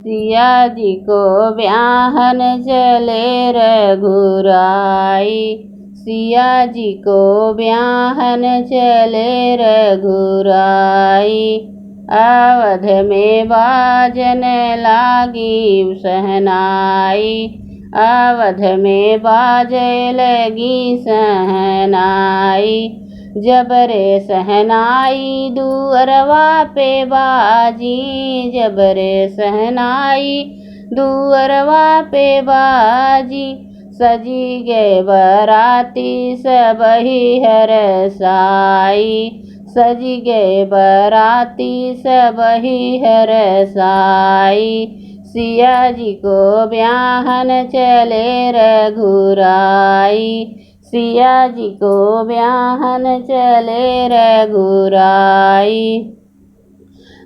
सिया जी को ब्याहन चले रघुराई। सिया जी को ब्याहन चले रघुराई। अवध में बाजन लागी सहनाई। अवध में बाजे लगी सहनाई। जबरे सहनाई दुअरवा पे बाजी। जबरे सहनाई दुअरवा पे बाजी। सजी गए बराती सबही हरसाई। सजी गए बराती सबही हरसाई। सिया जी को ब्याहन चले रघुराई। सिया जी को ब्याहन चले रघुराई।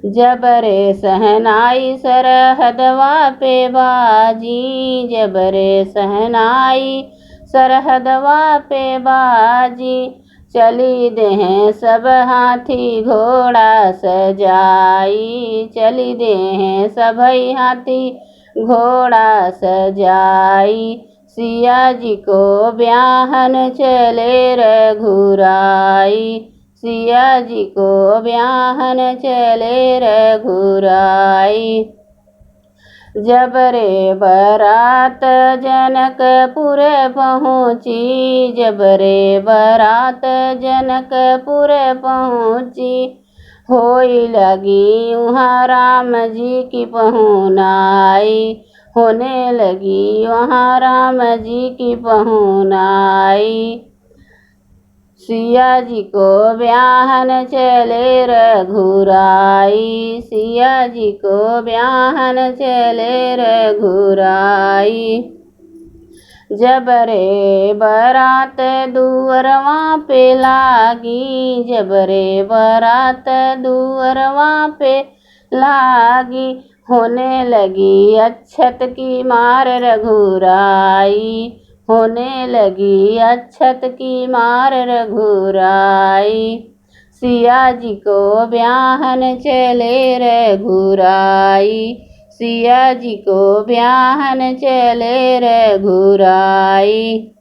जबरे सहनाई सरहदवा पे बाजी। जबरे सहनाई सरहदवा पे बाजी। चली दें सब हाथी घोड़ा सजाई। चली दें सभई हाथी घोड़ा सजाई। सिया जी को ब्याहन चले रघुराई। सिया जी को ब्याहन चले रघुराई। जबरे बरात जनकपुर पहुँची। जबरे बरात जनकपुर पहुँची। होई लगी वहाँ राम जी की पहुनाई। होने लगी वहाँ राम जी की पहुनाई। सिया जी को ब्याहन चले रघुराई। सिया जी को ब्याहन चले रघुराई। जबरे बरात दुअरवा पे लागी। जबरे बरात दुअरवा पे लागी। होने लगी अक्षत की मार रघुराई। होने लगी अक्षत की मार रघुराई। सिया जी को ब्याहन चले रघुराई। सिया जी को ब्याहन चले रघुराई।